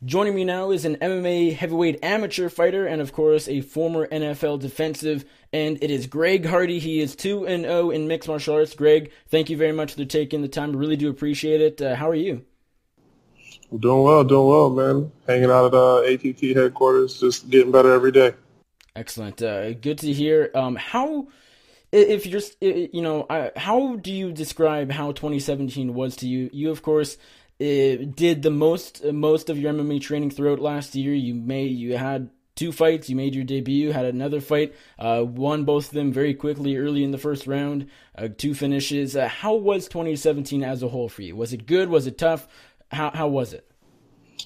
Joining me now is an MMA heavyweight amateur fighter and, of course, a former NFL defensive, and it is Greg Hardy. He is 2-0 in mixed martial arts. Greg, thank you very much for taking the time. I really do appreciate it. How are you? Doing well, man. Hanging out at ATT headquarters, just getting better every day. Excellent. Good to hear. If you're, how do you describe how 2017 was to you? You, of course, did the most of your MMA training throughout last year. You had two fights. You made your debut, had another fight, won both of them very quickly early in the first round. Two finishes. How was 2017 as a whole for you? Was it good? Was it tough? How was it?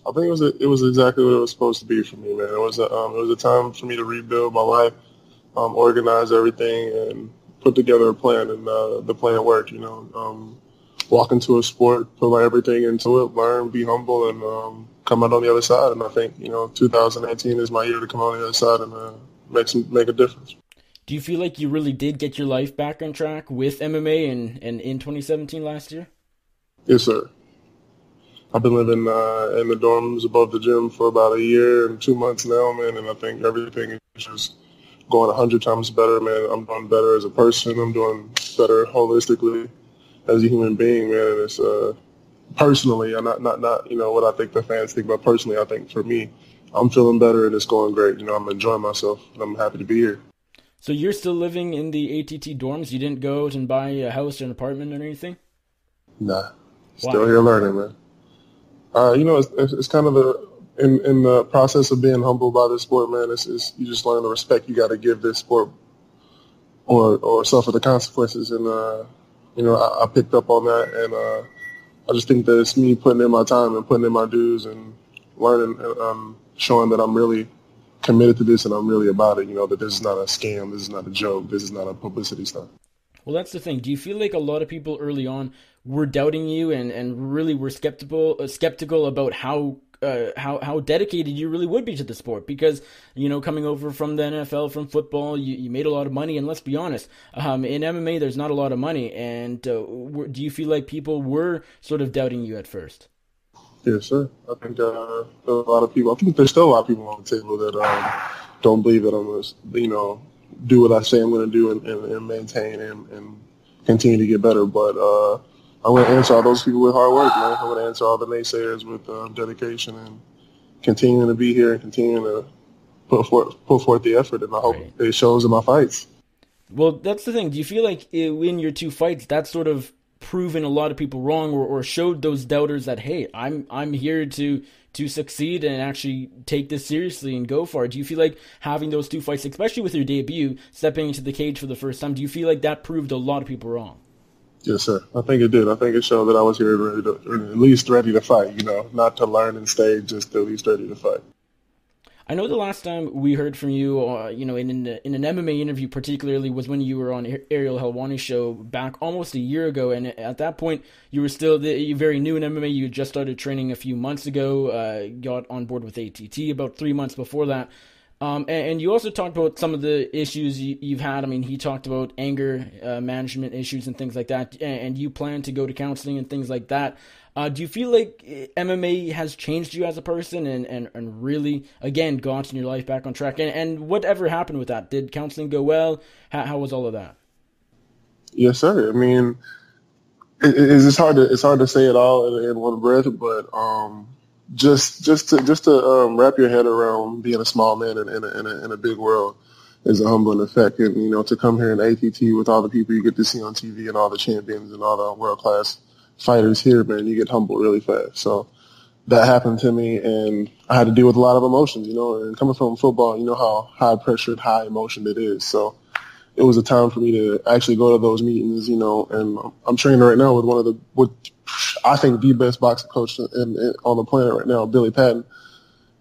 I think it was exactly what it was supposed to be for me, man. It was a time for me to rebuild my life, organize everything, and put together a plan. And the plan worked. Walk into a sport, put my everything into it, learn, be humble, and come out on the other side. And I think 2018 is my year to come out on the other side and make a difference. Do you feel like you really did get your life back on track with MMA and in 2017 last year? Yes, sir. I've been living in the dorms above the gym for about a year and 2 months now, man, and I think everything is just going 100 times better, man. I'm doing better as a person. I'm doing better holistically as a human being, man. And it's personally, and not what I think the fans think, but personally, I think for me, I'm feeling better and it's going great. I'm enjoying myself and I'm happy to be here. So you're still living in the ATT dorms? You didn't go out and buy a house or an apartment or anything? Nah, Why? still here learning, man. It's kind of in the process of being humbled by this sport, man. It's you just learn the respect you got to give this sport, or suffer the consequences. And I picked up on that, and I just think that it's me putting in my time and putting in my dues and learning, and showing that I'm really committed to this and I'm really about it. That this is not a scam, this is not a joke, this is not a publicity stunt. Well, that's the thing. Do you feel like a lot of people early on were doubting you and really were skeptical about how dedicated you really would be to the sport? Because, coming over from the NFL, from football, you made a lot of money. And let's be honest, in MMA, there's not a lot of money. And do you feel like people were sort of doubting you at first? Yes, sir. I think there's a lot of people. I think there's still a lot of people on the table that don't believe that I'm going to, do what I say I'm going to do and maintain and continue to get better. But I'm going to answer all those people with hard work, man. I'm going to answer all the naysayers with dedication and continuing to be here and continuing to put forth the effort. And I hope Right. it shows in my fights. Well, that's the thing. Do you feel like in your two fights, that sort of proven a lot of people wrong, or showed those doubters that, hey, I'm here to succeed and actually take this seriously and go for it? Do you feel like having those two fights, especially with your debut, stepping into the cage for the first time, do you feel like that proved a lot of people wrong? Yes, sir. I think it did. I think it showed that I was here at least ready to fight, not to learn and stay, just at least ready to fight. I know the last time we heard from you, in an MMA interview particularly, was when you were on Ariel Helwani's show back almost a year ago, and at that point you were still very new in MMA. You had just started training a few months ago, got on board with ATT about 3 months before that. And you also talked about some of the issues you've had. I mean, he talked about anger management issues and things like that, and you plan to go to counseling and things like that. Do you feel like MMA has changed you as a person and really, again, gotten your life back on track? And whatever happened with that? Did counseling go well? How was all of that? Yes, sir. I mean, it's hard to say it all in one breath, but just to wrap your head around being a small man in a big world is a humbling effect. And to come here in ATT with all the people you get to see on TV and all the champions and all the world class fighters here, man, you get humbled really fast. So that happened to me, and I had to deal with a lot of emotions. And coming from football, you know how high pressured, high emotion it is. So it was a time for me to actually go to those meetings, and I'm training right now with what I think the best boxing coach on the planet right now, Billy Patton.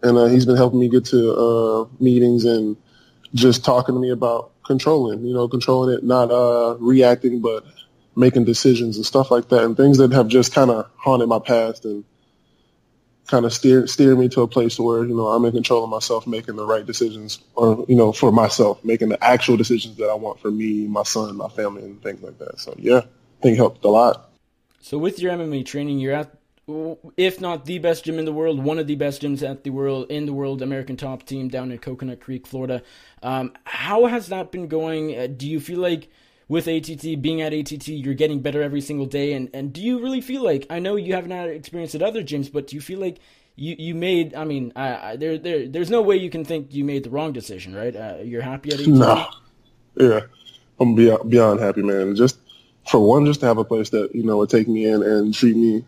And he's been helping me get to meetings and just talking to me about controlling it, not reacting, but making decisions and stuff like that, and things that have just kind of haunted my past and kind of steer me to a place where I'm in control of myself, making the right decisions, or for myself, making the actual decisions that I want for me, my son, my family, and things like that. So yeah, I think it helped a lot. So with your MMA training, you're at if not the best gym in the world, one of the best gyms in the world, American Top Team down in Coconut Creek, Florida. How has that been going? Do you feel like with ATT, being at ATT, you're getting better every single day? And do you really feel like, I know you haven't had experience at other gyms, but do you feel like you made, I mean, there's no way you can think you made the wrong decision, right? You're happy at ATT? No, yeah, I'm beyond happy, man. Just for one, just to have a place that would take me in and treat me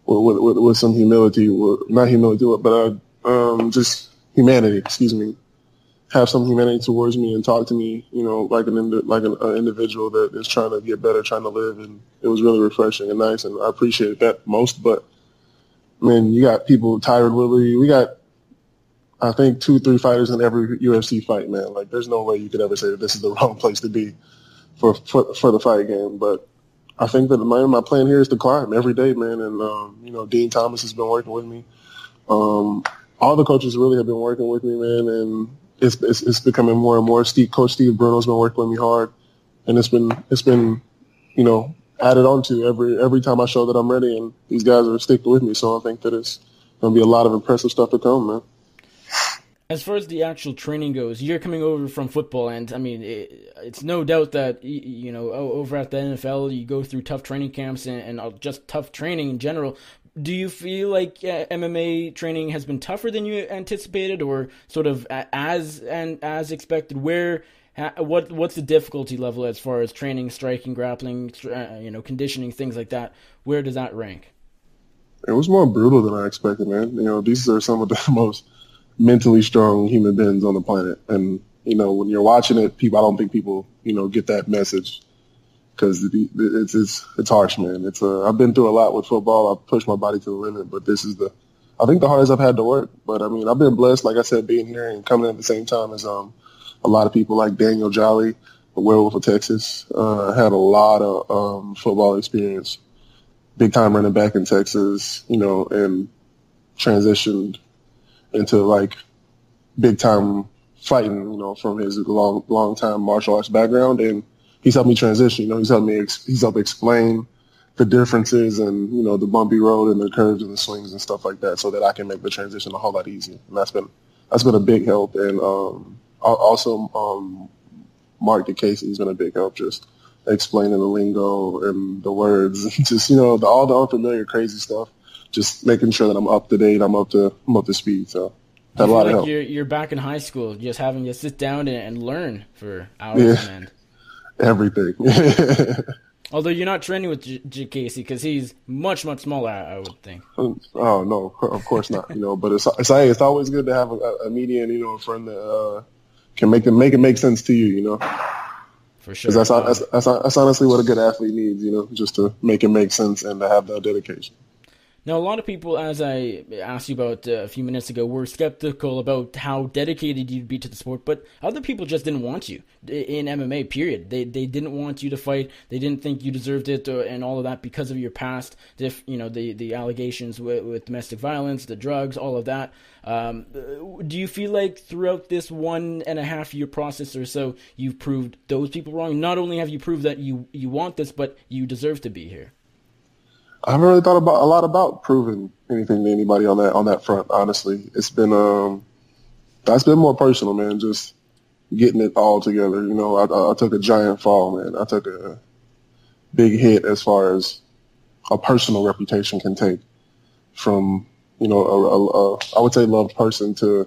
with some humility, not humility, but just humanity. Excuse me. Have some humanity towards me and talk to me, like an individual that is trying to get better, trying to live, and it was really refreshing and nice, and I appreciate that most. But man, you got people, Tyron Woodley. We got, I think, 2-3 fighters in every UFC fight, man. Like, there's no way you could ever say that this is the wrong place to be for the fight game. But I think that my plan here is to climb every day, man. And Dean Thomas has been working with me. All the coaches really have been working with me, man, and it's becoming more and more. Coach Steve Bruno's been working with me hard, and it's been added on to every time I show that I'm ready, and these guys are sticking with me. So I think that it's going to be a lot of impressive stuff to come, man. As far as the actual training goes, you're coming over from football, and I mean, it's no doubt that over at the NFL, you go through tough training camps and just tough training in general. Do you feel like MMA training has been tougher than you anticipated, or sort of as expected? What's the difficulty level as far as training, striking, grappling, conditioning, things like that? Where does that rank? It was more brutal than I expected, man. These are some of the most mentally strong human beings on the planet, and when you're watching it, I don't think people get that message, because it's harsh, man. I've been through a lot with football. I've pushed my body to the limit, but this is I think the hardest I've had to work. But I mean, I've been blessed, like I said, being here and coming in at the same time as a lot of people like Daniel Jolly, the Werewolf of Texas. Had a lot of football experience, big time running back in Texas, and transitioned into like big time fighting, from his long time martial arts background, and he's helped me transition. He's helped explain the differences and the bumpy road and the curves and the swings and stuff like that, so that I can make the transition a whole lot easier. And that's been a big help. And also Mark DeCasey, he's been a big help, just explaining the lingo and the words, just all the unfamiliar crazy stuff. Just making sure that I'm up to date, I'm up to speed. So I a lot of help. You're back in high school, just having to sit down and learn for hours on end. Everything. Although you're not training with Casey, because he's much, much smaller, I would think. Oh no, of course not. But it's always good to have a median, a friend that can make it make sense to you. For sure. Because that's honestly what a good athlete needs, just to make it make sense and to have that dedication. Now, a lot of people, as I asked you about a few minutes ago, were skeptical about how dedicated you'd be to the sport, but other people just didn't want you in MMA, period. They didn't want you to fight. They didn't think you deserved it and all of that because of your past, the allegations with domestic violence, the drugs, all of that. Do you feel like throughout this 1.5 year process or so, you've proved those people wrong? Not only have you proved that you want this, but you deserve to be here. I haven't really thought a lot about proving anything to anybody on that front. Honestly, it's been that's been more personal, man. Just getting it all together. I took a giant fall, man. I took a big hit as far as a personal reputation can take, from I would say loved person to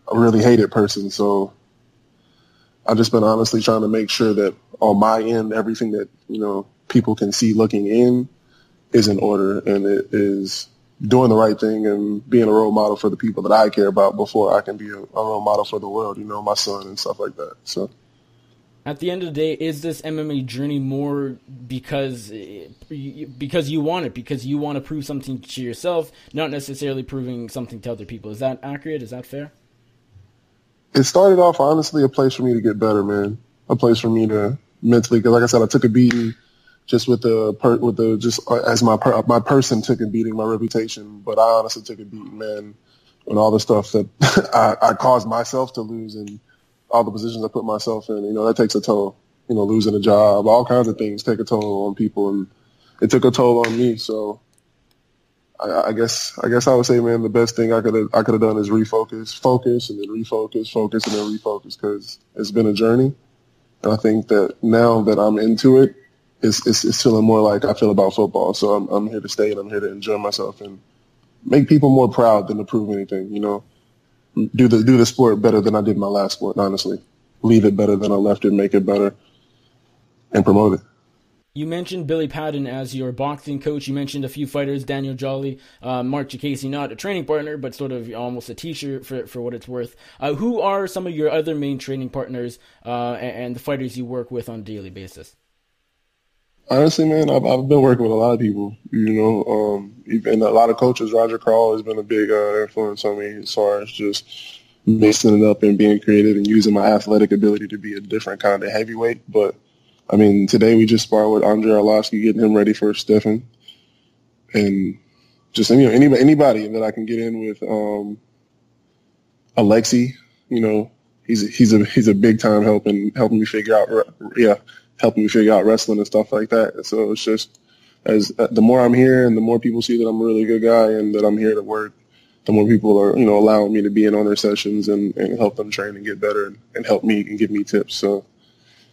a really hated person. So I've just been honestly trying to make sure that on my end, everything that people can see looking in is in order, and it is doing the right thing and being a role model for the people that I care about before I can be a role model for the world, my son and stuff like that. So at the end of the day, is this MMA journey more because you want it, because you want to prove something to yourself, not necessarily proving something to other people? Is that accurate? Is that fair? It started off, honestly, a place for me to get better, man. A place for me to mentally, because like I said, I took a beating. Just as my person took a beating, my reputation, but I honestly took a beating, man, and all the stuff that I caused myself to lose, and all the positions I put myself in. That takes a toll. Losing a job, all kinds of things take a toll on people, and it took a toll on me. So I guess I would say, man, the best thing I could have done is focus, and then refocus, focus, and then refocus, because it's been a journey, and I think that now that I'm into it, it's feeling more like I feel about football. So I'm here to stay, and I'm here to enjoy myself and make people more proud than to prove anything. You know, do the sport better than I did my last sport. Honestly, leave it better than I left it, make it better, and promote it. You mentioned Billy Patton as your boxing coach. You mentioned a few fighters, Daniel Jolly, Mark Jacasey, not a training partner, but sort of almost a teacher for what it's worth. Who are some of your other main training partners and the fighters you work with on a daily basis? Honestly, man, I've been working with a lot of people, and a lot of coaches. Roger Crawl has been a big influence on me as far as just mixing it up and being creative and using my athletic ability to be a different kind of heavyweight. But, I mean, today we just sparred with Andre Arlovsky, getting him ready for Stephen. And just, anybody that I can get in with, Alexi, he's a big time helping me figure out wrestling and stuff like that. So it's just, as the more I'm here and the more people see that I'm a really good guy and that I'm here to work, the more people are, allowing me to be in on their sessions and help them train and get better and help me and give me tips. So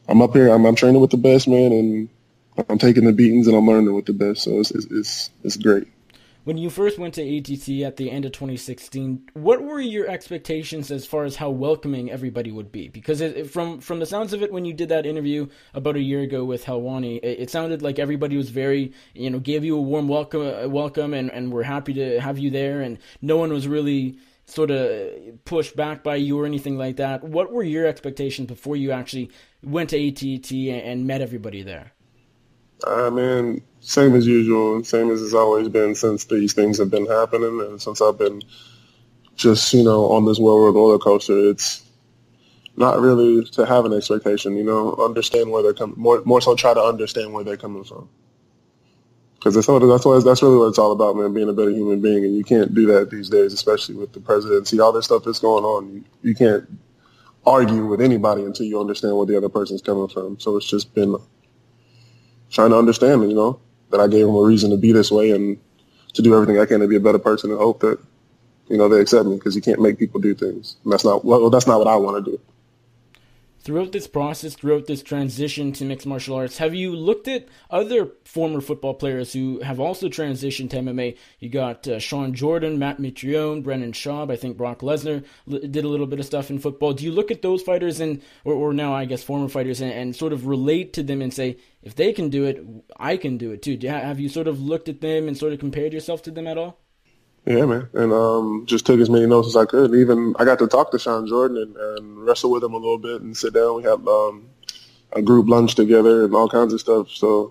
I'm up here, I'm training with the best, man, and I'm taking the beatings and I'm learning with the best. So it's great. When you first went to ATT at the end of 2016, what were your expectations as far as how welcoming everybody would be? Because from the sounds of it, when you did that interview about a year ago with Helwani, it sounded like everybody was very, gave you a warm welcome and were happy to have you there, and no one was really sort of pushed back by you or anything like that. What were your expectations before you actually went to ATT and met everybody there? Man, same as usual, same as it's always been since these things have been happening and since I've been just, on this world roller coaster. It's not really to have an expectation, understand where they're coming, more so try to understand where they're coming from. Because that's really what it's all about, man, being a better human being, and you can't do that these days, especially with the presidency, all this stuff that's going on. You can't argue with anybody until you understand where the other person's coming from. So it's just been trying to understand, that I gave them a reason to be this way and to do everything I can to be a better person and hope that, they accept me, because you can't make people do things. And that's not what I want to do. Throughout this process, throughout this transition to mixed martial arts, have you looked at other former football players who have also transitioned to MMA? You got Sean Jordan, Matt Mitrione, Brennan Schaub, I think Brock Lesnar did a little bit of stuff in football. Do you look at those fighters or now I guess former fighters and sort of relate to them and say, if they can do it, I can do it too? Have you sort of looked at them and sort of compared yourself to them at all? Yeah, man, and just took as many notes as I could. Even I got to talk to Sean Jordan and wrestle with him a little bit and sit down. We had a group lunch together and all kinds of stuff. So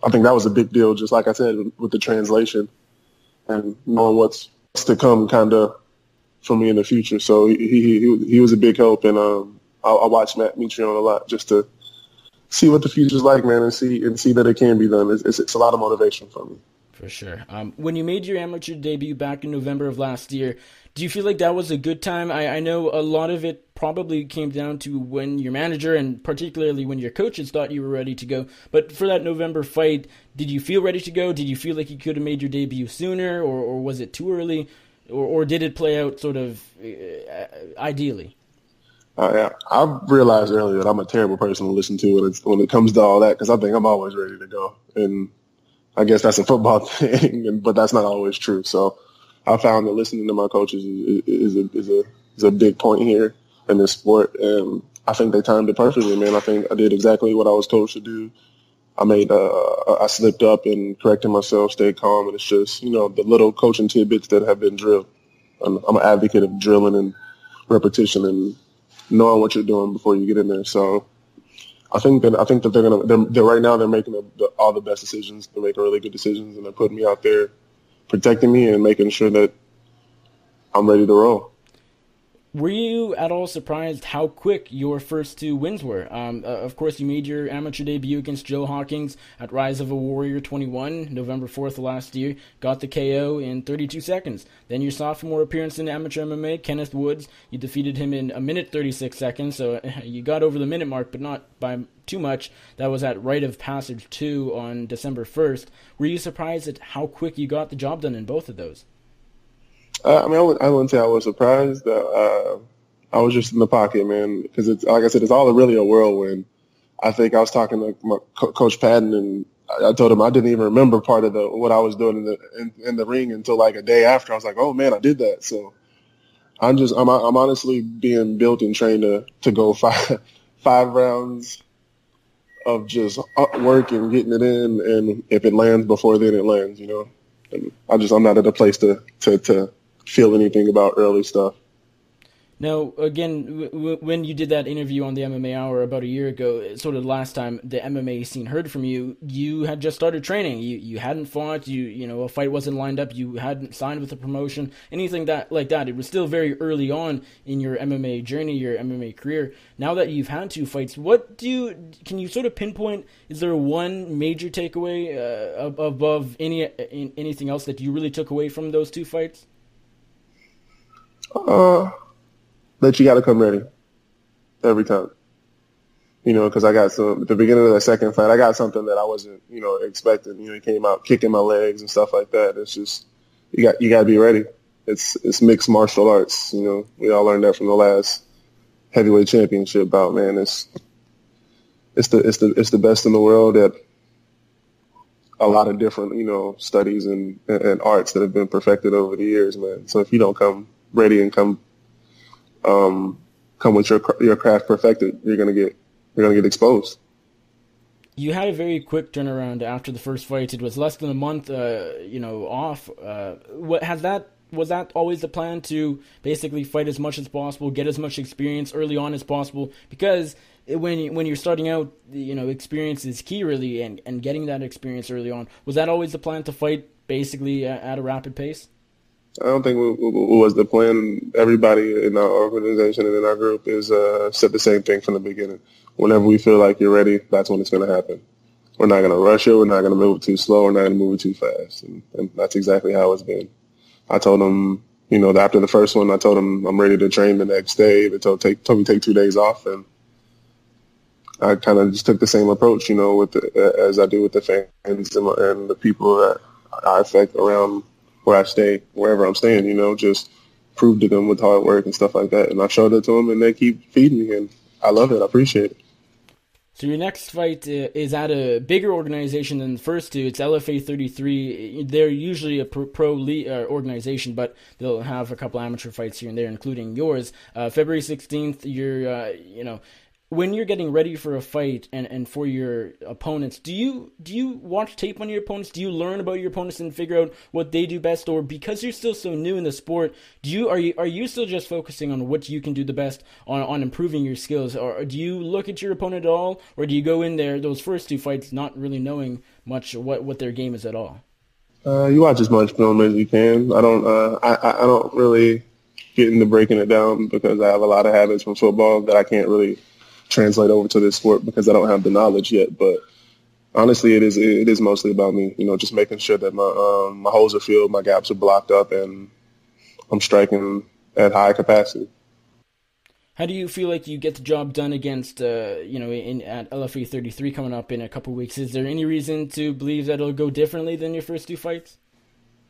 I think that was a big deal, just like I said, with the translation and knowing what's to come kind of for me in the future. So he was a big help, and I watched Matt Mitrione a lot just to see what the future's like, man, and see that it can be done. It's a lot of motivation for me. For sure. When you made your amateur debut back in November of last year, do you feel like that was a good time? I know a lot of it probably came down to when your manager and particularly when your coaches thought you were ready to go. But for that November fight, did you feel ready to go? Did you feel like you could have made your debut sooner, or was it too early? Or did it play out sort of ideally? I realized earlier that I'm a terrible person to listen to when it comes to all that, because I think I'm always ready to go. And I guess that's a football thing, but that's not always true. So I found that listening to my coaches is a big point here in this sport, and I think they timed it perfectly, man. I think I did exactly what I was coached to do. I slipped up and corrected myself, stayed calm, and it's just, the little coaching tidbits that have been drilled. I'm an advocate of drilling and repetition and knowing what you're doing before you get in there. So I think that they're right now they're making all the best decisions. They're making really good decisions, and they're putting me out there, protecting me and making sure that I'm ready to roll. Were you at all surprised how quick your first two wins were? Of course, you made your amateur debut against Joe Hawkins at Rise of a Warrior 21, November 4th last year. Got the KO in 32 seconds. Then your sophomore appearance in amateur MMA, Kenneth Woods, you defeated him in a minute 36 seconds. So you got over the minute mark, but not by too much. That was at Rite of Passage 2 on December 1st. Were you surprised at how quick you got the job done in both of those? I wouldn't say I was surprised. I was just in the pocket, man, because it's like I said, it's all really a whirlwind. I think I was talking to my Coach Patton, and I told him I didn't even remember part of what I was doing in the ring until like a day after. I was like, oh man, I did that. So I'm honestly being built and trained to go five rounds of just work and getting it in, and if it lands before then, it lands. And I'm not at a place to feel anything about early stuff. Now, again, when you did that interview on the MMA Hour about a year ago, sort of the last time the MMA scene heard from you, you had just started training. You hadn't fought. A fight wasn't lined up. You hadn't signed with a promotion, anything like that. It was still very early on in your MMA journey, your MMA career. Now that you've had two fights, can you sort of pinpoint? Is there one major takeaway above anything else that you really took away from those two fights? That you got to come ready every time. Because I got at the beginning of the second fight, I got something that I wasn't, expecting. He came out kicking my legs and stuff like that. It's just, you got to be ready. It's mixed martial arts. We all learned that from the last heavyweight championship bout, man. It's the best in the world at a lot of different, studies and arts that have been perfected over the years, man. So if you don't come ready and come with your craft perfected, you're gonna get exposed. You had a very quick turnaround after the first fight. It was less than a month, off. Was that always the plan, to basically fight as much as possible, get as much experience early on as possible? Because when you're starting out, experience is key, really, and getting that experience early on. Was that always the plan, to fight basically at a rapid pace? I don't think it was the plan. Everybody in our organization and in our group is said the same thing from the beginning. Whenever we feel like you're ready, that's when it's going to happen. We're not going to rush it. We're not going to move it too slow. We're not going to move it too fast. And that's exactly how it's been. I told them, after the first one, I told them I'm ready to train the next day. They told me to take 2 days off, and I kind of just took the same approach, as I do with the fans and the people that I affect around where I stay, wherever I'm staying, just prove to them with hard work and stuff like that. And I showed it to them, and they keep feeding me, and I love it. I appreciate it. So your next fight is at a bigger organization than the first two. It's LFA 33. They're usually a pro organization, but they'll have a couple amateur fights here and there, including yours. February 16th, you're, when you're getting ready for a fight and for your opponents, do you watch tape on your opponents? Do you learn about your opponents and figure out what they do best? Or because you're still so new in the sport, are you still just focusing on what you can do the best on improving your skills? Or do you look at your opponent at all? Or do you go in there, those first two fights, not really knowing much what their game is at all? You watch as much film as you can. I don't really get into breaking it down, because I have a lot of habits from football that I can't really translate over to this sport because I don't have the knowledge yet. But honestly, it is mostly about me, just making sure that my holes are filled, my gaps are blocked up, and I'm striking at high capacity. How do you feel like you get the job done against, at LFA 33 coming up in a couple of weeks? Is there any reason to believe that it'll go differently than your first two fights?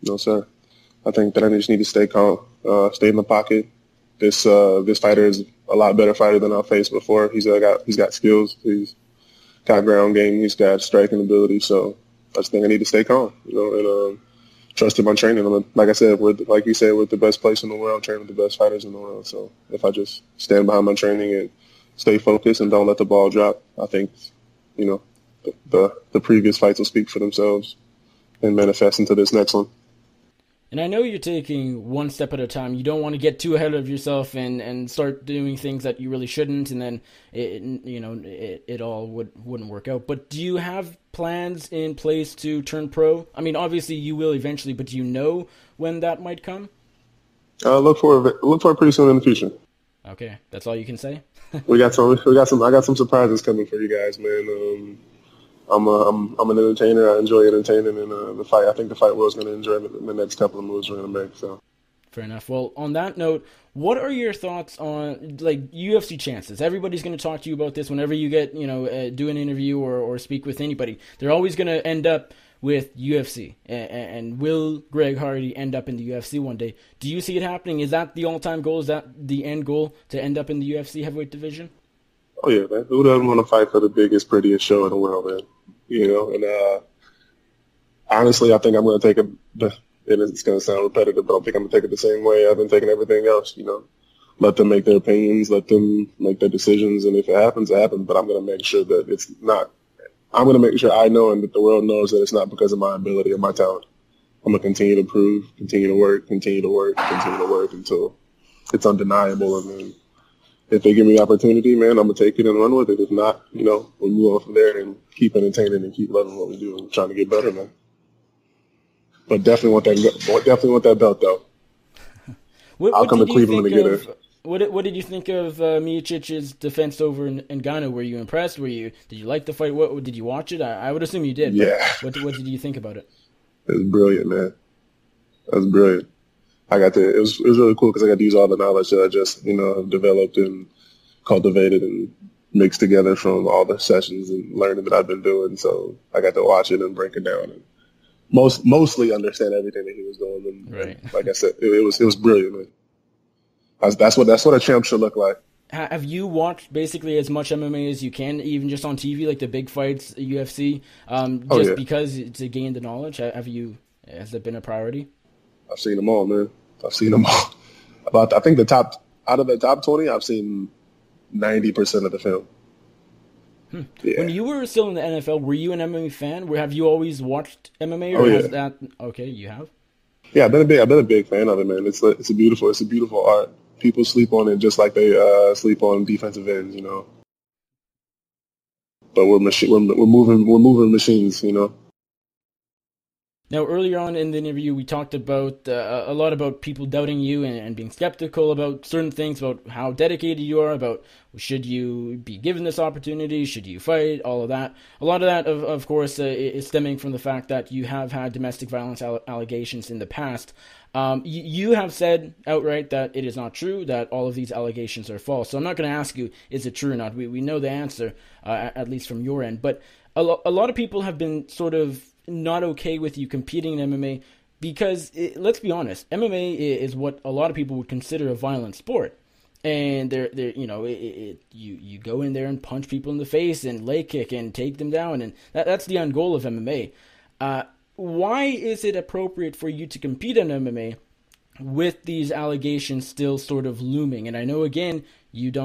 No, sir. I think that I just need to stay calm, stay in the pocket. This fighter is a lot better fighter than I faced before. He's got skills. He's got ground game. He's got striking ability. So I just think I need to stay calm, and trust in my training. Like I said, we're the best place in the world, training with the best fighters in the world. So if I just stand behind my training and stay focused and don't let the ball drop, I think, the previous fights will speak for themselves and manifest into this next one. And I know you're taking one step at a time. You don't want to get too ahead of yourself and start doing things that you really shouldn't, and then it all wouldn't work out. But do you have plans in place to turn pro? I mean, obviously you will eventually, but do you know when that might come? Look for it pretty soon in the future. Okay, that's all you can say. I got some surprises coming for you guys, man. I'm an entertainer. I enjoy entertaining, and I think the fight world's going to enjoy the next couple of moves we're going to make. So. Fair enough. Well, on that note, what are your thoughts on like UFC chances? Everybody's going to talk to you about this whenever you get, do an interview or speak with anybody. They're always going to end up with UFC. And will Greg Hardy end up in the UFC one day? Do you see it happening? Is that the all-time goal? Is that the end goal, to end up in the UFC heavyweight division? Oh yeah, man. Who doesn't want to fight for the biggest, prettiest show in the world, man? And honestly, I think I'm going to take it. And it's going to sound repetitive, but I think I'm going to take it the same way I've been taking everything else, Let them make their opinions, let them make their decisions, and if it happens, it happens. But I'm going to make sure that it's not – I'm going to make sure I know and that the world knows that it's not because of my ability or my talent. I'm going to continue to prove, continue to work until it's undeniable. And then if they give me the opportunity, man, I'm going to take it and run with it. If not, we move on from there and keep entertaining and keep loving what we do and trying to get better, man. But definitely want that belt, though. I'll come to Cleveland to get it. What did you think of Miocic's defense over in Ghana? Were you impressed? Did you like the fight? What did you watch it? I would assume you did. Yeah. What did you think about it? It was brilliant, man. That was brilliant. It was really cool because I got to use all the knowledge that I just developed and cultivated and mixed together from all the sessions and learning that I've been doing. So I got to watch it and break it down and mostly understand everything that he was doing. And, right. And like I said, it was brilliant, man. That's what a champ should look like. Have you watched basically as much MMA as you can, even just on TV, like the big fights, UFC, because to gain the knowledge? Has that been a priority? I've seen them all, man. I've seen them all. Out of the top 20, I've seen 90% of the film. Yeah. When you were still in the NFL, were you an MMA fan? Have you always watched MMA? Or has that? Okay, you have. Yeah, I've been a big fan of it, man. It's a beautiful art. People sleep on it just like they sleep on defensive ends, But we're moving machines, Now, earlier on in the interview, we talked about a lot about people doubting you and being skeptical about certain things, about how dedicated you are, about should you be given this opportunity, should you fight, all of that. A lot of that, of course, is stemming from the fact that you have had domestic violence allegations in the past. You have said outright that it is not true, that all of these allegations are false. So I'm not going to ask you, is it true or not? We know the answer, at least from your end. But a lot of people have been sort of not okay with you competing in MMA because, let's be honest, MMA is what a lot of people would consider a violent sport. And you go in there and punch people in the face and leg kick and take them down, and that's the end goal of MMA. Why is it appropriate for you to compete in MMA with these allegations still sort of looming? And I know, again, you've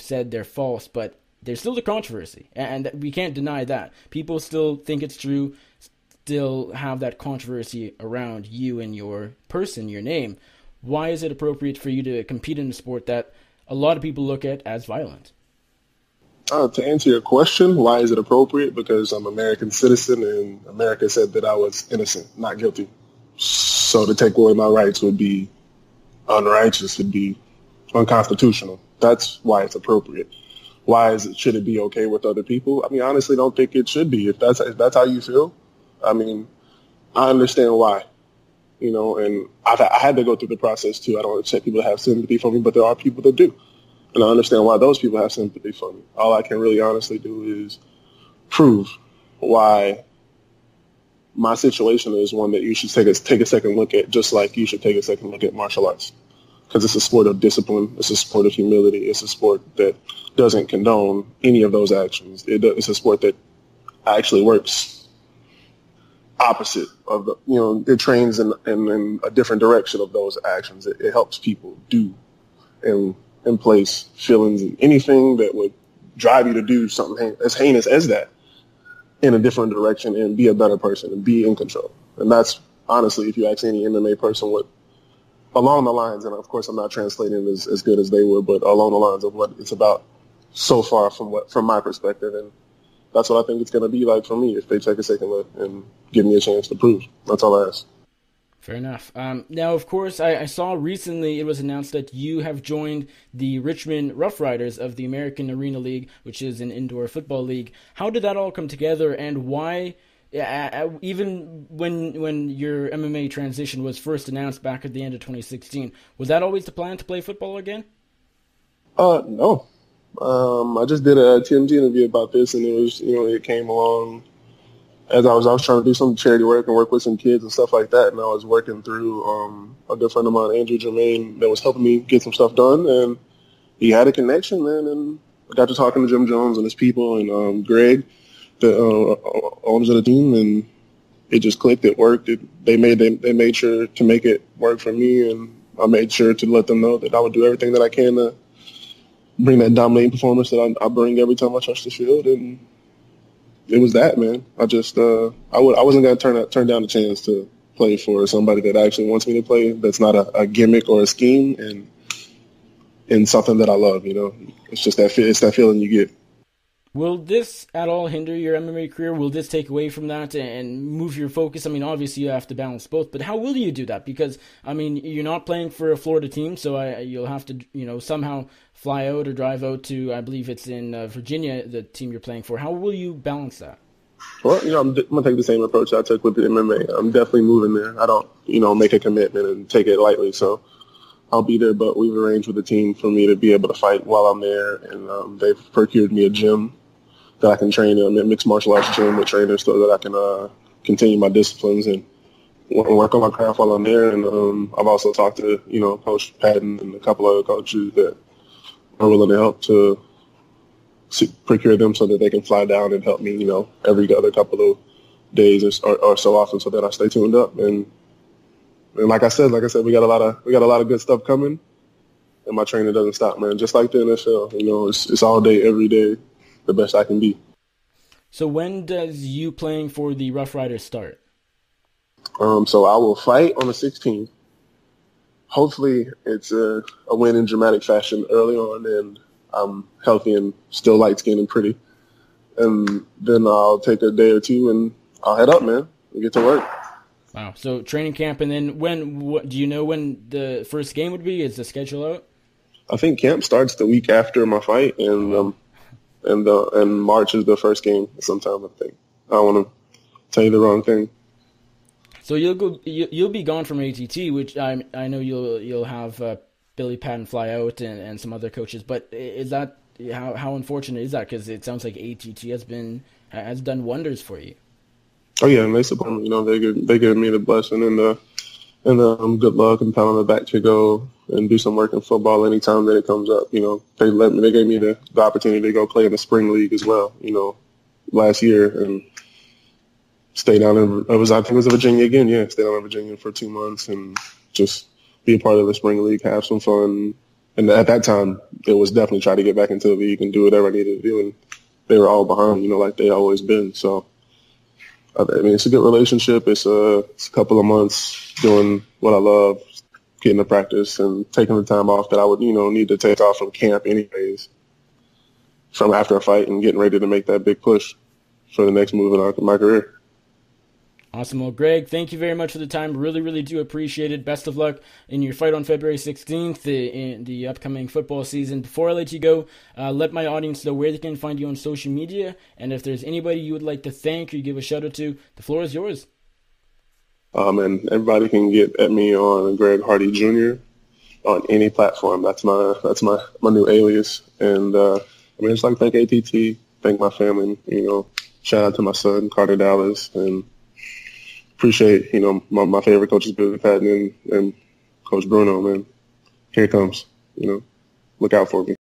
said they're false, but there's still the controversy, and we can't deny that. People still think it's true, still have that controversy around you and your person, your name. Why is it appropriate for you to compete in a sport that a lot of people look at as violent? To answer your question, why is it appropriate? Because I'm an American citizen, and America said that I was innocent, not guilty. So to take away my rights would be unrighteous, would be unconstitutional. That's why it's appropriate. Should it be okay with other people? I mean, honestly, don't think it should be. If that's how you feel, I mean, I understand why, and I had to go through the process too. I don't expect people to have sympathy for me, but there are people that do. And I understand why those people have sympathy for me. All I can really honestly do is prove why my situation is one that you should take a second look at, just like you should take a second look at martial arts. Because it's a sport of discipline. It's a sport of humility. It's a sport that doesn't condone any of those actions. It's a sport that actually works opposite of it trains in a different direction of those actions. It helps people do and place feelings and anything that would drive you to do something as heinous as that in a different direction and be a better person and be in control. And that's honestly, if you ask any MMA person what along the lines, and of course I'm not translating as good as they would, but along the lines of what it's about so far from my perspective. And that's what I think it's going to be like for me if they take a second look and give me a chance to prove. That's all I ask. Fair enough. Now, of course, I saw recently it was announced that you have joined the Richmond Rough Riders of the American Arena League, which is an indoor football league. How did that all come together, and why, even when your MMA transition was first announced back at the end of 2016, was that always the plan to play football again? No. I just did a TMG interview about this, and it was, it came along as I was trying to do some charity work and work with some kids and stuff like that, and I was working through a good friend of mine, Andrew Germain, that was helping me get some stuff done, and he had a connection, man, and I got to talking to Jim Jones and his people and Greg, the owners of the team, and it just clicked. It worked. They made sure to make it work for me, and I made sure to let them know that I would do everything that I can to bring that dominating performance that I bring every time I touch the field, and it was that, man. I just I wasn't gonna turn down the chance to play for somebody that actually wants me to play. That's not a gimmick or a scheme, and something that I love. It's just it's that feeling you get. Will this at all hinder your MMA career? Will this take away from that and move your focus? I mean, obviously you have to balance both, but how will you do that? Because, I mean, you're not playing for a Florida team, so you'll have to, somehow fly out or drive out to, I believe it's in Virginia, the team you're playing for. How will you balance that? Well, I'm going to take the same approach I took with the MMA. I'm definitely moving there. I don't, make a commitment and take it lightly, so I'll be there, but we've arranged with the team for me to be able to fight while I'm there, and they've procured me a gym that I can train in, a mixed martial arts gym with trainers so that I can continue my disciplines and work on my craft while I'm there. And I've also talked to, Coach Patton and a couple other coaches that are willing to help to procure them so that they can fly down and help me, every other couple of days or so often so that I stay tuned up. And like I said, we got a lot of good stuff coming, and my training doesn't stop, man. Just like the NFL, it's all day, every day, the best I can be. So when does you playing for the Rough Riders start? So I will fight on the 16th. Hopefully it's a win in dramatic fashion early on, and I'm healthy and still light-skinned and pretty. And then I'll take a day or two, and I'll head up, man, and get to work. Wow. So training camp, and then do you know when the first game would be? Is the schedule out? I think camp starts the week after my fight, and and March is the first game sometime, I think. I don't want to tell you the wrong thing. So you'll be gone from ATT, which I know you'll have Billy Patton fly out and some other coaches. But is that how unfortunate is that? Because it sounds like ATT has done wonders for you. Oh yeah, and they support me. They give me the blessing and the good luck and pat on the back to go and do some work in football anytime that it comes up. They gave me the opportunity to go play in the spring league as well, last year, and stay down in, I think it was Virginia again, yeah, stay down in Virginia for 2 months and just be a part of the spring league, have some fun. And at that time, it was definitely try to get back into the league and do whatever I needed to do, and they were all behind, like they always been. So, I mean, it's a good relationship. It's a couple of months doing what I love, getting to practice and taking the time off that I would, need to take off from camp anyways, from after a fight and getting ready to make that big push for the next move in my career. Awesome. Well, Greg, thank you very much for the time. Really, really do appreciate it. Best of luck in your fight on February 16th, in the upcoming football season. Before I let you go, let my audience know where they can find you on social media, and if there's anybody you would like to thank or give a shout-out to, the floor is yours. And everybody can get at me on Greg Hardy Jr. on any platform. That's my new alias. And I just like to thank ATT, thank my family. Shout out to my son Carter Dallas, and appreciate my favorite coaches, Billy Patton and Coach Bruno. Man, here it comes. Look out for me.